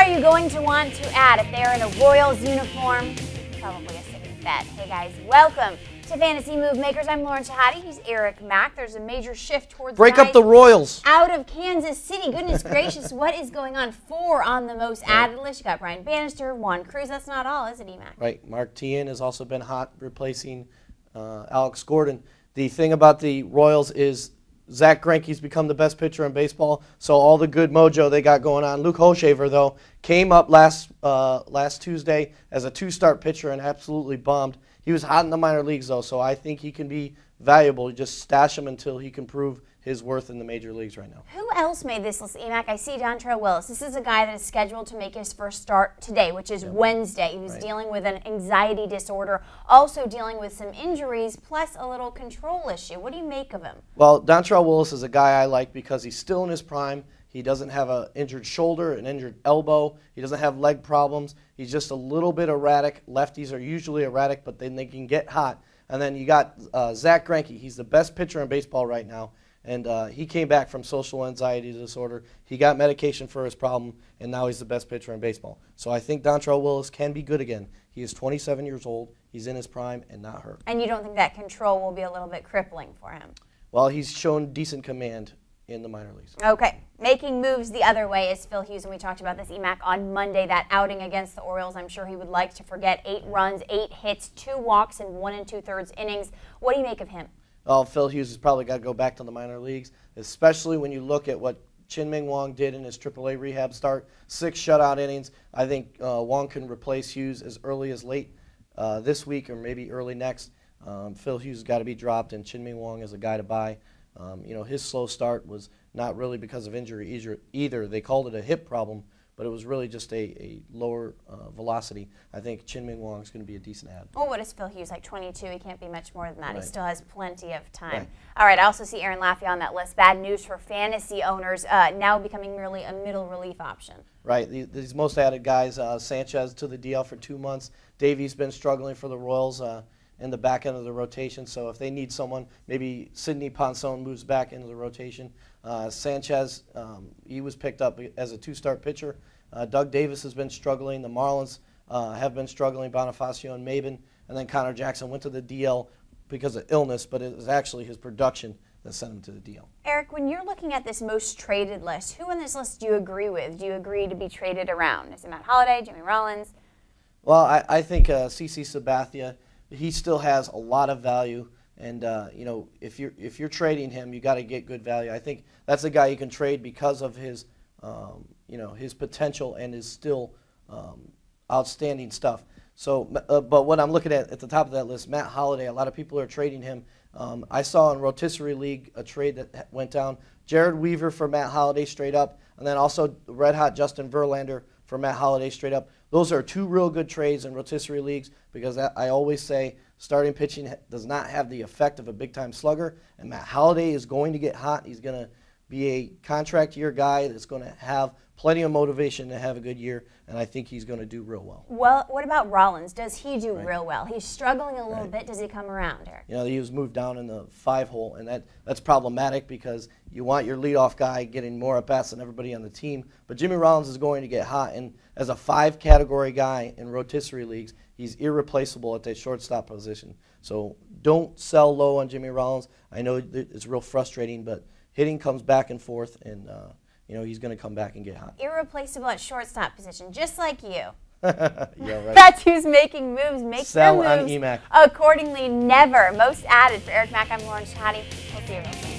are you going to want to add if they're in a Royals uniform? Probably a safe bet. Hey guys, welcome to Fantasy Move Makers. I'm Lauren Shehadi. He's Eric Mack. There's a major shift towards break up the Royals out of Kansas City. Goodness gracious, what is going on? 4 on the most added list. You got Brian Bannister, Juan Cruz. That's not all, is it, E-Mac? Right. Mark Tien has also been hot, replacing Alex Gordon. The thing about the Royals is Zach Greinke's become the best pitcher in baseball, so all the good mojo they got going on. Luke Hochevar, though, came up last Tuesday as a 2-start pitcher and absolutely bombed. He was hot in the minor leagues, though, so I think he can be valuable. You just stash him until he can prove his worth in the major leagues right now. Who else made this list, E-Mac? I see Dontrelle Willis. This is a guy that is scheduled to make his first start today, which is Wednesday. He was dealing with an anxiety disorder, also dealing with some injuries, plus a little control issue. What do you make of him? Well, Dontrelle Willis is a guy I like because he's still in his prime. He doesn't have an injured shoulder, an injured elbow. He doesn't have leg problems. He's just a little bit erratic. Lefties are usually erratic, but then they can get hot. And then you got Zach Greinke. He's the best pitcher in baseball right now. And he came back from social anxiety disorder. He got medication for his problem, and now he's the best pitcher in baseball. So I think Dontrelle Willis can be good again. He is 27 years old. He's in his prime and not hurt. And you don't think that control will be a little bit crippling for him? Well, he's shown decent command in the minor leagues. Okay. Making moves the other way is Phil Hughes, and we talked about this, E-Mac, on Monday, that outing against the Orioles. I'm sure he would like to forget. 8 runs, 8 hits, 2 walks in 1 2/3 innings. What do you make of him? Well, Phil Hughes has probably got to go back to the minor leagues, especially when you look at what Chien-Ming Wang did in his AAA rehab start. 6 shutout innings. I think Wang can replace Hughes as early as late this week or maybe early next. Phil Hughes has got to be dropped, and Chien-Ming Wang is a guy to buy. His slow start was not really because of injury either. They called it a hip problem, but it was really just a lower velocity. I think Chien-Ming Wang is going to be a decent add. Well, what is Phil Hughes, like 22? He can't be much more than that. Right. He still has plenty of time. Right. All right, I also see Aaron Laffey on that list. Bad news for fantasy owners, now becoming merely a middle relief option. Right, these most added guys, Sanchez to the DL for 2 months. Davey's been struggling for the Royals in the back end of the rotation, so if they need someone, maybe Sidney Ponson moves back into the rotation. Sanchez, he was picked up as a 2-start pitcher. Doug Davis has been struggling. The Marlins have been struggling, Bonifacio and Maben. And then Connor Jackson went to the DL because of illness, but it was actually his production that sent him to the DL. Eric, when you're looking at this most traded list, who on this list do you agree with? Do you agree to be traded around? Is it Matt Holliday, Jimmy Rollins? Well, I think CC Sabathia, he still has a lot of value. And if you're trading him, you got to get good value. I think that's a guy you can trade because of his his potential and his still outstanding stuff. So, but what I'm looking at the top of that list, Matt Holliday, a lot of people are trading him. I saw in Rotisserie League a trade that went down. Jared Weaver for Matt Holliday straight up, and then also Red Hot Justin Verlander for Matt Holliday straight up. Those are 2 real good trades in Rotisserie Leagues because I always say starting pitching does not have the effect of a big-time slugger, and Matt Holliday is going to get hot. He's going to be a contract year guy that's going to have plenty of motivation to have a good year, and I think he's going to do real well. Well, what about Rollins? Does he do real well? He's struggling a little bit. Does he come around, Eric? He was moved down in the 5-hole, and that's problematic because you want your leadoff guy getting more at-bats than everybody on the team. But Jimmy Rollins is going to get hot, and as a 5-category guy in Rotisserie Leagues, he's irreplaceable at that shortstop position. So don't sell low on Jimmy Rollins. I know it's real frustrating, but hitting comes back and forth, and he's going to come back and get hot. Irreplaceable at shortstop position, just like you. Yeah, right. That's who's making moves. Make Sell your on moves E-Mac. accordingly. Never. Most added. For Eric Mack, I'm Lauren Shehadi. We'll see you real soon.